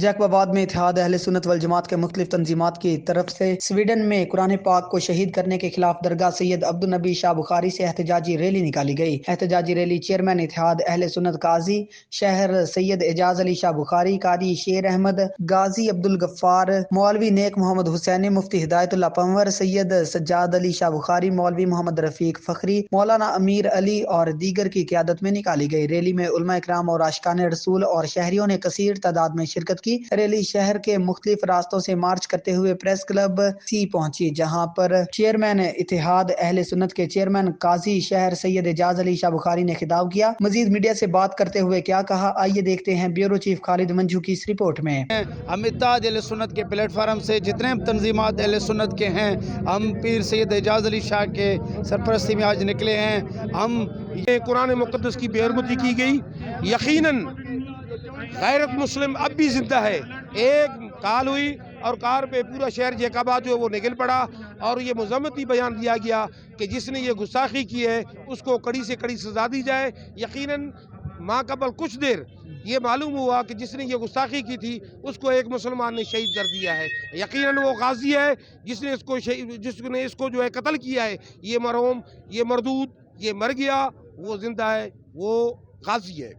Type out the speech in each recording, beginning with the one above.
जैकबाबाद में इत्तेहाद अहले सुन्नत वल जमात के मुख्तलिफ तंजीमात की तरफ से स्वीडन में कुरान पाक को शहीद करने के खिलाफ दरगाह सैयद अब्दुल नबी शाह बुखारी से एहतजाजी रैली निकाली गई। एहतजाजी रैली चेयरमैन इत्तेहाद अहले सुन्नत काजी शहर सैयद एजाज अली शाह बुखारी, कारी शेर अहमद, गाजी अब्दुल गफ्फार, मौलवी नेक मोहम्मद हुसैनी, मुफ्ती हिदायतुल्लाह पंवर, सैयद सज्जाद अली शाह बुखारी, मौलवी मोहम्मद रफीक फखरी, मौलाना अमीर अली और दीगर की क़यादत में निकाली गई। रैली में उलमा इकराम और आशिकाने रसूल और शहरियों ने कसीर तादाद में शिरकत की। रैली शहर के मुख्तलिफ रास्तों से मार्च करते हुए प्रेस क्लब सी पहुंची, जहां पर चेयरमैन इत्तेहाद अहले सुन्नत के चेयरमैन काजी शहर सैयद एजाज अली शाह बुखारी ने खिताब किया। मजीद मीडिया से बात करते हुए क्या कहा, आइए देखते हैं ब्यूरो चीफ खालिद मंजू की इस रिपोर्ट में। हम इत्तेहाद अहले सुन्नत के प्लेटफार्म से जितने तंजीमात अहले सुन्नत के हैं, हम पीर सैयद एजाज अली शाह के सरपरस्ती में आज निकले हैं। हम ये कुरान मुक़द्दस की बेहरमती की गई, यकीनन गैरत मुस्लिम अब भी जिंदा है। एक काल हुई और कार पे पूरा शहर जैकाबाद जो है वो निकल पड़ा और ये मज़म्मती बयान दिया गया कि जिसने ये गुस्ताखी की है उसको कड़ी से कड़ी सजा दी जाए। यकीनन माक़बल कुछ देर ये मालूम हुआ कि जिसने ये गुस्ताखी की थी उसको एक मुसलमान ने शहीद कर दिया है। यकीनन वो गाजी है जिसने इसको जो है कत्ल किया है। ये मरहूम, ये मरदूद, ये मर गया, वो जिंदा है, वो गाजी है।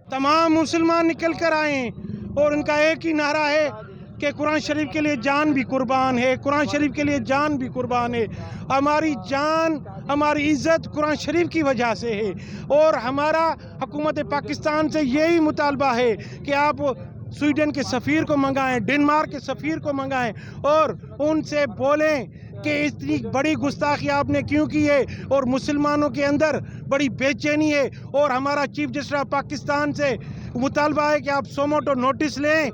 तमाम मुसलमान निकल कर आए और उनका एक ही नारा है कि कुरान शरीफ के लिए जान भी कुर्बान है, कुरान शरीफ के लिए जान भी कुर्बान है। हमारी जान, हमारी इज़्ज़त कुरान शरीफ की वजह से है और हमारा हुकूमत पाकिस्तान से यही मुतालबा है कि आप स्वीडन के सफ़ीर को मंगाएं, डेनमार्क के सफ़ीर को मंगाएं और उनसे बोलें कि इतनी बड़ी गुस्ताखी आपने क्यों की है और मुसलमानों के अंदर बड़ी बेचैनी है। और हमारा चीफ जस्टिस ऑफ पाकिस्तान से मुतालबा है कि आप सोमोटो नोटिस लें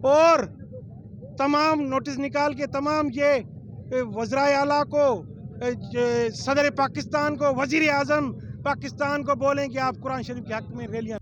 और तमाम नोटिस निकाल के तमाम ये वज़राए आला को, सदर पाकिस्तान को, वज़ीर आज़म पाकिस्तान को बोलें कि आप कुरान शरीफ के हक़ में रैलियाँ।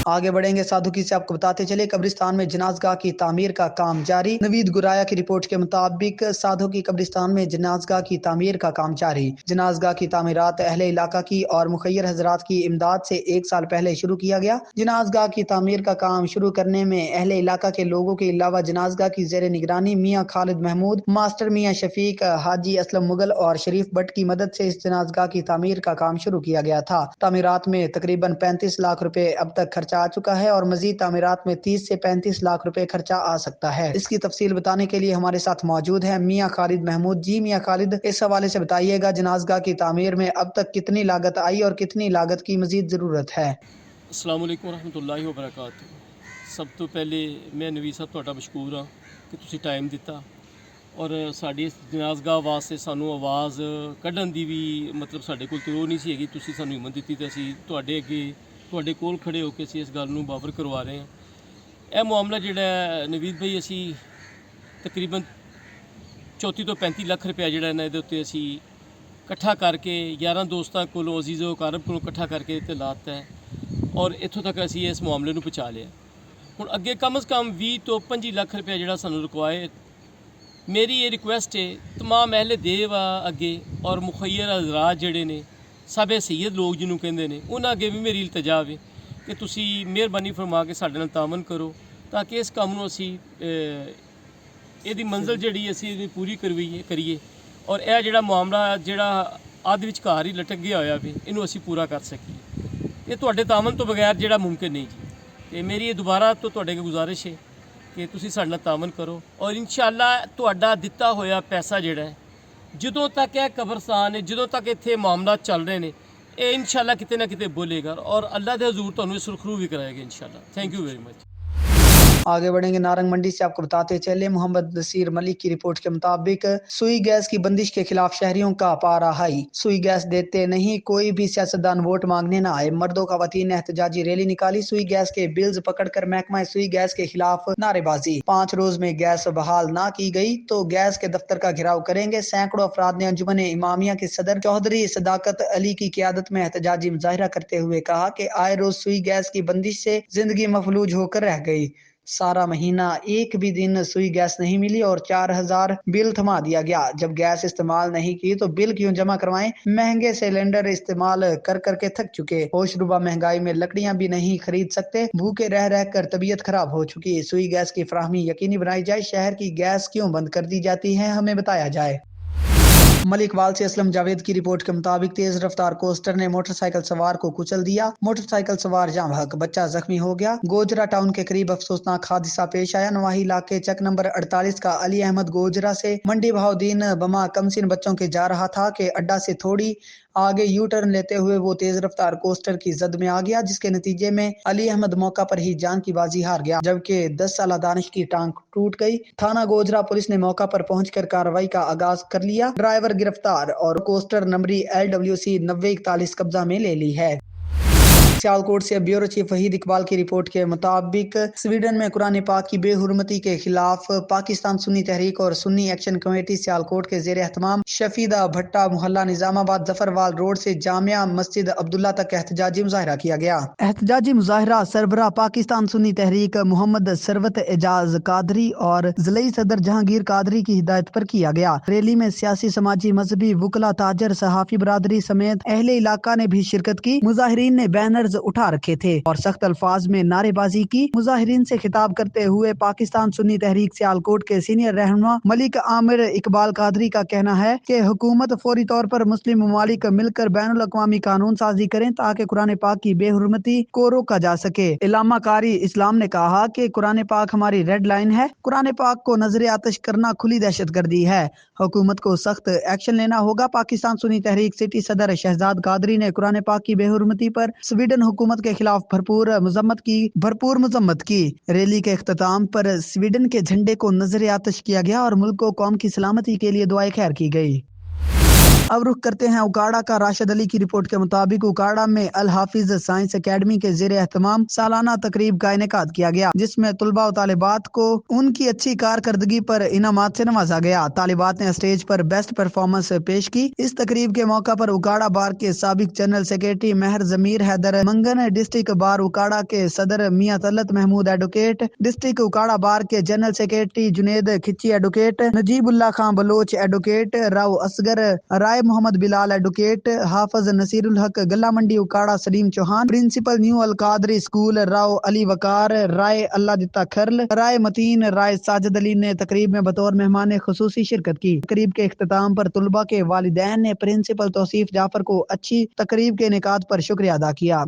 आगे बढ़ेंगे साधुकी से आपको बताते चले कब्रिस्तान में जनाजगाह की तामीर का काम जारी। नवीद गुराया की रिपोर्ट के मुताबिक साधुकी कब्रिस्तान में जनाजगाह की तामीर का काम जारी। जनाजगाह की तामीरात अहले इलाका की और मुखय्यर हजरात की इमदाद से 1 साल पहले शुरू किया गया। जनाजगाह की तामीर का काम शुरू करने में अहले इलाका के लोगों के अलावा जनाजगाह की जेर निगरानी मियाँ खालिद महमूद, मास्टर मियाँ शफीक, हाजी असलम मुगल और शरीफ भट्ट की मदद से इस जनाजगाह की तामीर का काम शुरू किया गया था। तामीरात में तकरीबन 35 लाख रुपए अब तक खर्चा आ चुका है और मजीद तामीरात में 30 से 35 लाख रुपए खर्चा आ सकता है। इसकी तफसील बताने के लिए हमारे साथ मौजूद है मियाँ खालिद महमूद। जी मियाँ खालिद, इस हवाले से बताइएगा जनाजगाह की तामीर में अब तक कितनी लागत आई और कितनी लागत की मजीद ज़रूरत है। अस्सलाम वालेकुम रहमतुल्लाहि व बरकातहू। सब तो पहले मैं नवीद साहब तुहाडा मशकूर हाँ कि तुसी टाइम दिता और साडी इस जनाजगाह वास्ते सानू आवाज़ कढ़न दी भी मतलब साडे कोल तो नहीं सी हैगी। तुसी सानू हिम्मत दित्ती ते असीं तुहाडे अगे ਤੁਹਾਡੇ ਕੋਲ ਖੜੇ ਹੋ ਕੇ ਅਸੀਂ ਇਸ ਗੱਲ ਨੂੰ ਬਾਵਰ ਕਰਵਾ ਰਹੇ ਹਾਂ। ਇਹ ਮਾਮਲਾ ਜਿਹੜਾ ਨਵੀਦ ਭਾਈ ਅਸੀਂ ਤਕਰੀਬਨ 34 ਤੋਂ 35 ਲੱਖ ਰੁਪਇਆ ਜਿਹੜਾ ਇਹਨਾਂ ਦੇ ਉੱਤੇ ਅਸੀਂ ਇਕੱਠਾ ਕਰਕੇ 11 ਦੋਸਤਾਂ ਕੋਲੋਂ ਅਜ਼ੀਜ਼ੋ ਕਾਰਬ ਕੋਲੋਂ ਇਕੱਠਾ ਕਰਕੇ ਤੇ ਲਾਤਾ ਹੈ ਔਰ ਇੱਥੋਂ ਤੱਕ ਅਸੀਂ ਇਸ ਮਾਮਲੇ ਨੂੰ ਪਹੁੰਚਾ ਲਿਆ। ਹੁਣ ਅੱਗੇ ਕਮ ਸੇ ਕਮ 20 ਤੋਂ 25 ਲੱਖ ਰੁਪਇਆ ਜਿਹੜਾ ਸਾਨੂੰ ਰਿਕਵਾਇਰ। ਮੇਰੀ ਇਹ ਰਿਕੁਐਸਟ ਹੈ तमाम ਅਹਿਲੇ ਦੇਵ ਅੱਗੇ ਔਰ ਮੁਖੱਯਰ ਹਜ਼ਰਾਤ ਜਿਹੜੇ ਨੇ ਸਾਬੇ ਸੈਯਦ ਲੋਕ ਜਿਹਨੂੰ ਕਹਿੰਦੇ ਨੇ ਉਹਨਾਂ ਅੱਗੇ ਵੀ ਮੇਰੀ ਇਲਤਜਾ ਹੈ ਕਿ ਤੁਸੀਂ ਮਿਹਰਬਾਨੀ ਫਰਮਾ ਕੇ ਸਾਡੇ ਨਾਲ ਤਾਮਨ ਕਰੋ ਤਾਂ ਕਿ ਇਸ ਕੰਮ ਨੂੰ ਅਸੀਂ ਇਹਦੀ ਮੰਜ਼ਿਲ ਜਿਹੜੀ ਅਸੀਂ ਇਹਦੀ ਪੂਰੀ ਕਰੀਏ ਔਰ ਇਹ ਜਿਹੜਾ ਮਾਮਲਾ ਜਿਹੜਾ ਅੱਧ ਵਿਚਕਾਰ ਹੀ ਲਟਕ ਗਿਆ ਹੋਇਆ ਵੀ ਇਹਨੂੰ ਅਸੀਂ ਪੂਰਾ ਕਰ ਸਕੀਏ। ਇਹ ਤੁਹਾਡੇ ਤਾਮਨ ਤੋਂ ਬਗੈਰ ਜਿਹੜਾ ਮੁਮਕਿਨ ਨਹੀਂ ਜੀ। ਤੇ ਮੇਰੀ ਇਹ ਦੁਬਾਰਾ ਤੋਂ ਤੁਹਾਡੇ ਅੱਗੇ ਗੁਜ਼ਾਰਿਸ਼ ਹੈ ਕਿ ਤੁਸੀਂ ਸਾਡੇ ਨਾਲ ਤਾਮਨ ਕਰੋ ਔਰ ਇਨਸ਼ਾਅੱਲਾ ਤੁਹਾਡਾ ਦਿੱਤਾ ਹੋਇਆ ਪੈਸਾ ਜਿਹੜਾ ਹੈ ਜਦੋਂ ਤੱਕ ਇਹ ਕਬਰਸਤਾਨ ਹੈ, ਜਦੋਂ ਤੱਕ ਇੱਥੇ ਮਾਮਲਾ ਚੱਲ ਰਹੇ ਨੇ, ਇਹ ਇਨਸ਼ਾਅੱਲਾ ਕਿਤੇ ਨਾ ਕਿਤੇ ਬੋਲੇਗਾ और अल्लाह के हजूर ਤੁਹਾਨੂੰ सुरखरू भी कराएगा इंशाल्लाह। Thank you very much. आगे बढ़ेंगे नारंग मंडी से आपको बताते चले मोहम्मद नसीर मलिक की रिपोर्ट के मुताबिक सुई गैस की बंदिश के खिलाफ शहरियों का पारा हाई। सुई गैस देते नहीं, कोई भी सियासतदान वोट मांगने न आए। मर्दों खवातीन ने एहतजाजी रैली निकाली। सुई गैस के बिल्स पकड़कर महकमा सुई गैस के खिलाफ नारेबाजी। 5 रोज में गैस बहाल ना की गई तो गैस के दफ्तर का घेराव करेंगे। सैकड़ों अफराद ने अंजुमन इमामिया के सदर चौधरी सदाकत अली की क़यादत में एहतजाजी मुजाहिरा करते हुए कहा कि आए रोज सुई गैस की बंदिश से जिंदगी मफलूज होकर रह गई। सारा महीना एक भी दिन सुई गैस नहीं मिली और 4000 बिल थमा दिया गया। जब गैस इस्तेमाल नहीं की तो बिल क्यों जमा करवाएं? महंगे सिलेंडर इस्तेमाल कर करके थक चुके, होशरुबा महंगाई में लकड़ियां भी नहीं खरीद सकते, भूखे रह रह कर तबीयत खराब हो चुकी। सुई गैस की फराहमी यकीनी बनाई जाए। शहर की गैस क्यों बंद कर दी जाती है, हमें बताया जाए। मलिकवाल से असलम जावेद की रिपोर्ट के मुताबिक तेज रफ्तार कोस्टर ने मोटरसाइकिल सवार को कुचल दिया। मोटरसाइकिल सवार जाम हक, बच्चा जख्मी हो गया। गोजरा टाउन के करीब अफसोसनाक हादसा पेश आया। नवाही इलाके चक नंबर 48 का अली अहमद गोजरा से मंडी बहाउद्दीन बमा कमसिन बच्चों के जा रहा था कि अड्डा से थोड़ी आगे यू टर्न लेते हुए वो तेज रफ्तार कोस्टर की जद में आ गया, जिसके नतीजे में अली अहमद मौका पर ही जान की बाजी हार गया, जबकि 10 साला दानिश की टांग टूट गई। थाना गोजरा पुलिस ने मौका पर पहुंचकर कार्रवाई का आगाज कर लिया। ड्राइवर गिरफ्तार और कोस्टर नंबरी LWC 9041 कब्जा में ले ली है। सियालकोट से ब्यूरो चीफ वहीद इकबाल की रिपोर्ट के मुताबिक स्वीडन में कुरान पाक की बेहुरमती के खिलाफ पाकिस्तान सुन्नी तहरीक और सुन्नी एक्शन कमेटी सियालकोट के जेर एहतमाम शफीदा भट्टा मोहल्ला निजामाबाद जफरवाल रोड से जामिया मस्जिद अब्दुल्ला तक एहतजाजी मुजाहरा किया गया। एहतजाजी मुजाहरा सरबराह पाकिस्तान सुन्नी तहरीक मोहम्मद सरवत एजाज कादरी और जिले सदर जहांगीर कादरी की हिदायत पर किया गया। रैली में सियासी, समाजी, मजहबी, वुकला, ताजर, सहाफी बरादरी समेत अहले इलाका ने भी शिरकत की। मुजाहिरीन ने बैनर उठा रखे थे और सख्त अल्फाज में नारेबाजी की। मुजाहिरीन से खिताब करते हुए पाकिस्तान सुन्नी तहरीक सियालकोट के सीनियर रहनुमा मलिक आमिर इकबाल कादरी का कहना है कि हुकूमत फौरी तौर पर मुस्लिम ममालिक मिलकर बैनुल अक़वामी कानून साजी करें ताकि कुरान पाक की बेहुरमती को रोका जा सके। इलामा कारी इस्लाम ने कहा कि कुरान पाक हमारी रेड लाइन है। कुरान पाक को नजर आतिश करना खुली दहशतगर्दी है। हुकूमत को सख्त एक्शन लेना होगा। पाकिस्तान सुन्नी तहरीक सिटी सदर शहजाद कादरी ने कुरान पाक की बेहुरमती पर स्वीडन हुकूमत के खिलाफ भरपूर मजम्मत की। रैली के इख्तिताम पर स्वीडन के झंडे को नजर आतिश किया गया और मुल्क को कौम की सलामती के लिए दुआए खैर की गई। अब रुख करते हैं उकाड़ा का। राशिद अली की रिपोर्ट के मुताबिक उकाड़ा में अल हाफिज साइंस एकेडमी के जेर एहतमाम सालाना तकरीब का इनेकाद किया गया, जिसमें तुलबा और तालिबात को उनकी अच्छी कारकर्दगी पर इनामात से नवाजा गया। तालिबात ने स्टेज पर बेस्ट परफॉर्मेंस पेश की। इस तकरीब के मौका पर उकाड़ा बार के साबिक general secretary Mehar Zameer Haider Mangan, district bar Okara के सदर मियां Talat Mahmood advocate, district Okara bar के general secretary Junaid Khichi advocate, Najibullah Khan Baloch advocate, Rao Asghar Rai Mohammad Bilal advocate, Hafiz Nasirul Haq गल्ला मंडी Okara Saleem Chauhan, principal new Al Qadri school Rao Ali Waqar Rai Allah Ditta Kharal राय मतीन राय साजिद अली ने तकरीब में बतौर मेहमान खुसूसी शिरकत की। तकरीब के इख्तिताम पर तुलबा के वालिदैन ने प्रिंसिपल तौसीफ जाफर को अच्छी तकरीब के इनेकाद पर शुक्रिया अदा किया।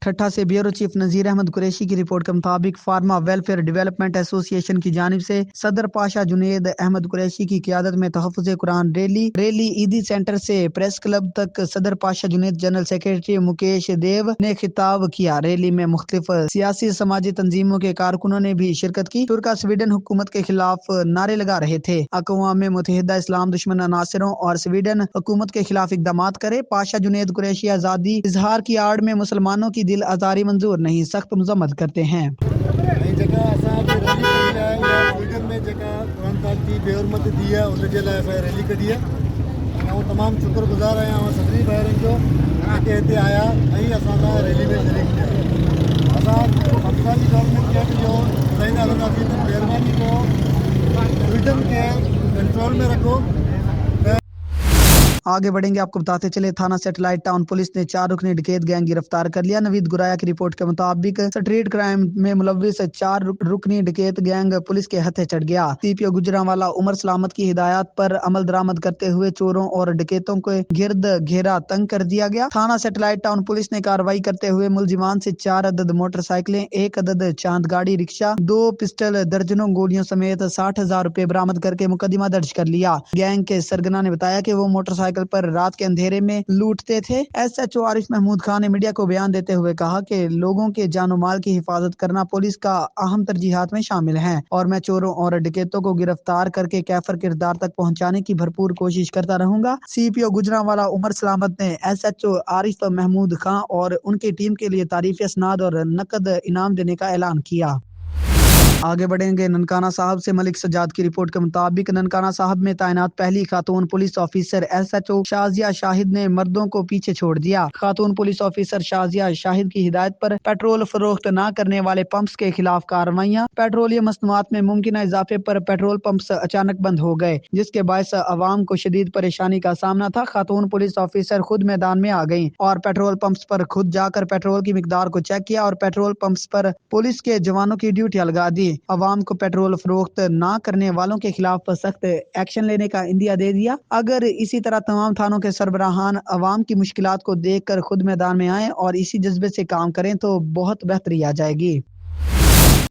ठट्ठा से ब्यूरो चीफ नजीर अहमद कुरैशी की रिपोर्ट के मुताबिक फार्मा वेलफेयर डेवलपमेंट एसोसिएशन की जानिब से सदर पाशा जुनेद अहमद कुरैशी की क़ियादत में तहफ़्फ़ुज़ कुरान रैली ईदी सेंटर से प्रेस क्लब तक सदर पाशा जुनेद जनरल सेक्रेटरी मुकेश देव ने खिताब किया। रैली में मुख्तलिफ सियासी समाजी तंजीमों के कारकुनों ने भी शिरकत की। तुर्का स्वीडन हुकूमत के खिलाफ नारे लगा रहे थे। अक़वाम मुत्तहिदा इस्लाम दुश्मन अनासरों और स्वीडन हुकूमत के खिलाफ इक़दामात करे। पाशा जुनेद कुरैशी आज़ादी इजहार की आड़ में मुसलमानों की दिल आज़ारी मंजूर नहीं, सख्त मजम्मत करते हैं। बेहुरमती दी है उन जे लाइ रैली कढी है ऐं तमामु शुक्रगुज़ार आहियां सभिनी भाइरनि जो जेके हिते आया ऐं असां रैली में शरीक थिया। असां पाकिस्तानी गवर्नमेंट खे इहो ॿुधाईंदा हलंदासीं त महिरबानी कयो स्वीडन खे कंट्रोल में रखो। आगे बढ़ेंगे, आपको बताते चले थाना सैटेलाइट टाउन पुलिस ने 4 रुकनी डकैत गैंग गिरफ्तार कर लिया। नवीद गुराया की रिपोर्ट के मुताबिक स्ट्रीट क्राइम में मुलव्विस 4 रुकनी डकैत गैंग पुलिस के हथे चढ़ गया। सीपीओ गुजरांवाला उमर सलामत की हिदायत पर अमल दरामद करते हुए चोरों और डकैतों को गिरद घेरा तंग कर दिया गया। थाना सैटेलाइट टाउन पुलिस ने कार्रवाई करते हुए मुलजिमान से 4 अदद मोटरसाइकिलें, 1 अदद चांद गाड़ी रिक्शा, 2 पिस्टल, दर्जनों गोलियों समेत 60,000 रुपए बरामद करके मुकदमा दर्ज कर लिया। गैंग के सरगना ने बताया कि वो मोटरसाइकिल पर रात के अंधेरे में लूटते थे। SHO आरिफ महमूद खान ने मीडिया को बयान देते हुए कहा कि लोगों के जानो माल की हिफाजत करना पुलिस का अहम तरजीहात में शामिल है और मैं चोरों और डकैतों को गिरफ्तार करके कैफर किरदार तक पहुंचाने की भरपूर कोशिश करता रहूंगा। सीपीओ गुजरांवाला उमर सलामत ने SHO आरिफ महमूद खान और उनकी टीम के लिए तारीफी असनाद और नकद इनाम देने का ऐलान किया। आगे बढ़ेंगे ननकाना साहब से। मलिक सज्जाद की रिपोर्ट के मुताबिक ननकाना साहब में तैनात पहली खातून police officer SHO Shazia Shahid ने मर्दों को पीछे छोड़ दिया। खातून पुलिस ऑफिसर शाजिया शाहिद की हिदायत पर पेट्रोल फरोख्त न करने वाले पंप्स के खिलाफ कार्रवाइयां। पेट्रोलियम मसनूआत में मुमकिन इजाफे पर पेट्रोल पंप्स अचानक बंद हो गए, जिसके बायस अवाम को शदीद परेशानी का सामना था। खातून पुलिस ऑफिसर खुद मैदान में आ गयी और पेट्रोल पंप्स पर खुद जाकर पेट्रोल की मिकदार को चेक किया और पेट्रोल पंप्स पर पुलिस के जवानों की ड्यूटियां लगा दी। अवाम को पेट्रोल फरोख्त ना करने वालों के खिलाफ सख्त एक्शन लेने का इंदिया दे दिया। अगर इसी तरह तमाम थानों के सरबराहान अवाम की मुश्किलात को देखकर खुद मैदान में आए और इसी जज्बे से काम करें तो बहुत बेहतरी आ जाएगी।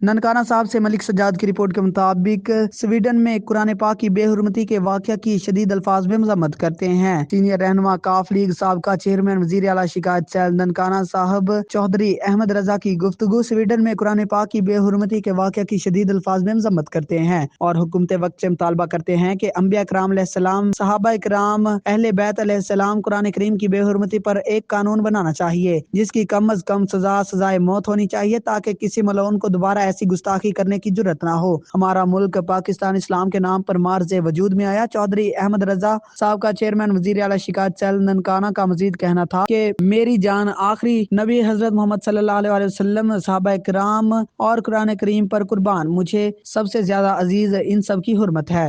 ननकाना साहब से मलिक सज्जाद की रिपोर्ट के मुताबिक स्वीडन में कुरान पाक की बेहुरमती के वाक़या की शदीद अल्फाज में मजम्मत करते हैं। सीनियर रहनुमा काफ लीग साबका चेयरमैन वज़ीर आला शिकायत सेल ननकाना साहब चौधरी अहमद रजा की गुफ्तगू स्वीडन में कुरान पाक की बेहुरमती के वाक़या की शदीद अल्फाज में मजम्मत करते हैं और हुकूमत वक्त से मुतालबा करते हैं कि अंबिया कराम अलैहिस्सलाम, सहाबा कराम, अहले बैत अलैहिस्सलाम कुरान करीम की बेहुरमती पर एक कानून बनाना चाहिए जिसकी कम अज कम सजाए मौत होनी चाहिए ताकि किसी मलऊन को दोबारा ऐसी गुस्ताखी करने की जुर्रत ना हो। हमारा मुल्क पाकिस्तान इस्लाम के नाम पर मार्ज वजूद में आया। चौधरी अहमद रजा साहब का चेयरमैन वजीर आला शिकायत सेल ननकाना का मजीद कहना था कि मेरी जान आखिरी नबी हजरत मोहम्मद सल्लल्लाहु अलैहि वसल्लम, सहाबा किराम और कुरान करीम पर कुर्बान, मुझे सबसे ज्यादा अजीज इन सब की हुर्मत है।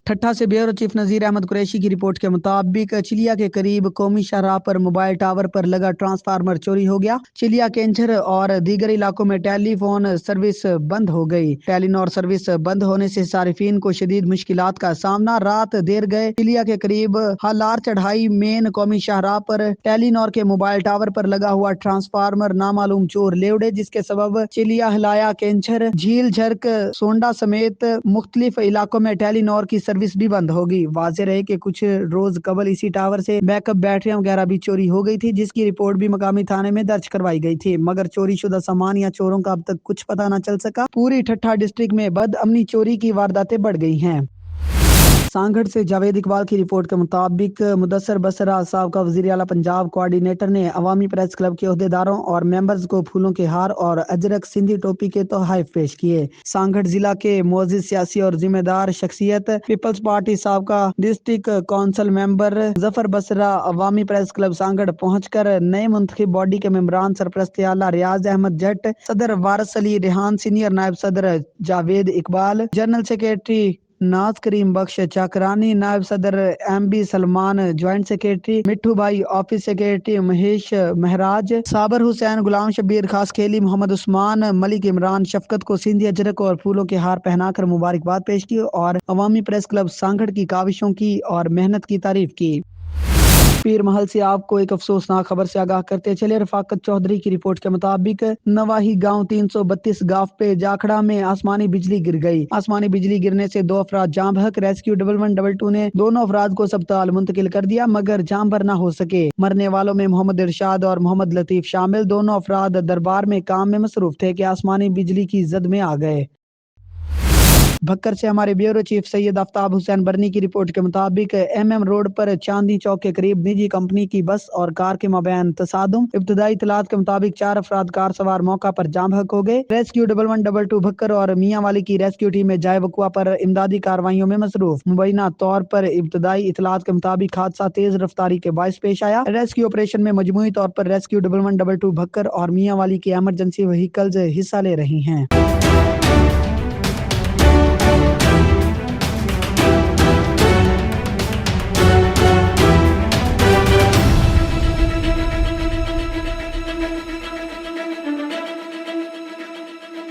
ठट्ठा से ब्यूरो चीफ नजीर अहमद कुरैशी की रिपोर्ट के मुताबिक चिलिया के करीब कौमी शाहराह पर मोबाइल टावर पर लगा ट्रांसफार्मर चोरी हो गया। चिलिया, केंझर और दीगर इलाकों में टेलीफोन सर्विस बंद हो गई। टेलीनॉर सर्विस बंद होने से सारिफीन को शदीद मुश्किलात का सामना। रात देर गए चिलिया के करीब हालार चढ़ाई मेन कौमी शाहराह पर टेलीनॉर के मोबाइल टावर पर लगा हुआ ट्रांसफार्मर नामालूम चोर ले उड़े, जिसके सबब चिलिया, हलाया, केंझर, झील, झरक, सोंडा समेत मुख्तलिफ इलाकों में टेलीनॉर की सर्विस भी बंद होगी। वाज़ेह रहे कि कुछ रोज कबल इसी टावर से बैकअप बैटरियां वगैरह भी चोरी हो गई थी, जिसकी रिपोर्ट भी मकामी थाने में दर्ज करवाई गई थी, मगर चोरी शुदा सामान या चोरों का अब तक कुछ पता न चल सका। पूरी ठट्ठा डिस्ट्रिक्ट में बदअमनी चोरी की वारदातें बढ़ गई हैं। सांगढ़ से जावेद इकबाल की रिपोर्ट के मुताबिक मुदस्सर बसरा साहब का वज़ीर आला पंजाब कोऑर्डिनेटर ने अवामी प्रेस क्लब के अहदेदारों और मेंबर्स को फूलों के हार और अजरक सिंधी टोपी के तोहफे पेश किए। सांगढ़ जिला के मोअज़्ज़िज़ सियासी और जिम्मेदार शख्सियत पीपल्स पार्टी साहब का district council member Zafar Basra Awami press club Sanghar पहुंचकर नए मुंतखब बॉडी के मेंबरान सरपरस्त आला रियाज अहमद जट, सदर वारिस अली रेहान, सीनियर नायब सदर जावेद इकबाल, जनरल सेक्रेटरी नाज करीम बख्श चाकरानी, नायब सदर MB सलमान, ज्वाइंट सेक्रेटरी मिठू भाई, ऑफिस सेक्रेटरी महेश महराज, साबर हुसैन, गुलाम शबीर, खास खेली, मोहम्मद उस्मान, मलिक इमरान, शफकत को सिंधी अजरक और फूलों के हार पहनाकर मुबारकबाद पेश की और अवामी प्रेस क्लब सांगढ़ की काविशों की और मेहनत की तारीफ की। पीर महल से आपको एक अफसोसनाक खबर से आगाह करते चले। रफाकत चौधरी की रिपोर्ट के मुताबिक नवाही गांव 332 गांव पे जाखड़ा में आसमानी बिजली गिर गई। आसमानी बिजली गिरने से 2 अफराद जाम बहक। रेस्क्यू 1122 ने दोनों अफराद को अस्पताल मुंतकिल कर दिया, मगर जाम भर न हो सके। मरने वालों में मोहम्मद इरशाद और मोहम्मद लतीफ शामिल। दोनों अफराद दरबार में काम में मसरूफ थे कि आसमानी बिजली की जद में आ गए। भक्कर से हमारे ब्यूरो चीफ सैयद आफ्ताब हुसैन बरनी की रिपोर्ट के मुताबिक MM रोड पर चांदनी चौक के करीब निजी कंपनी की बस और कार के माबैन तसादुम। इब्तदाई इतलात के मुताबिक 4 अफराद कार सवार मौका पर जाम बहक हो गए। रेस्क्यू 1122 भक्कर और मियाँ वाली की रेस्क्यू टीम में जाए वकुआ पर इमदादी कार्रवाइयों में मसरूफ। मुबैना तौर पर इब्तदाई इतलात के मुताबिक हादसा तेज रफ्तारी के बायस पेश आया। रेस्क्यू ऑपरेशन में मजमूई तौर पर रेस्क्यू 1122 भक्कर और मियाँ वाली की एमरजेंसी व्हीकल्स हिस्सा ले रही हैं।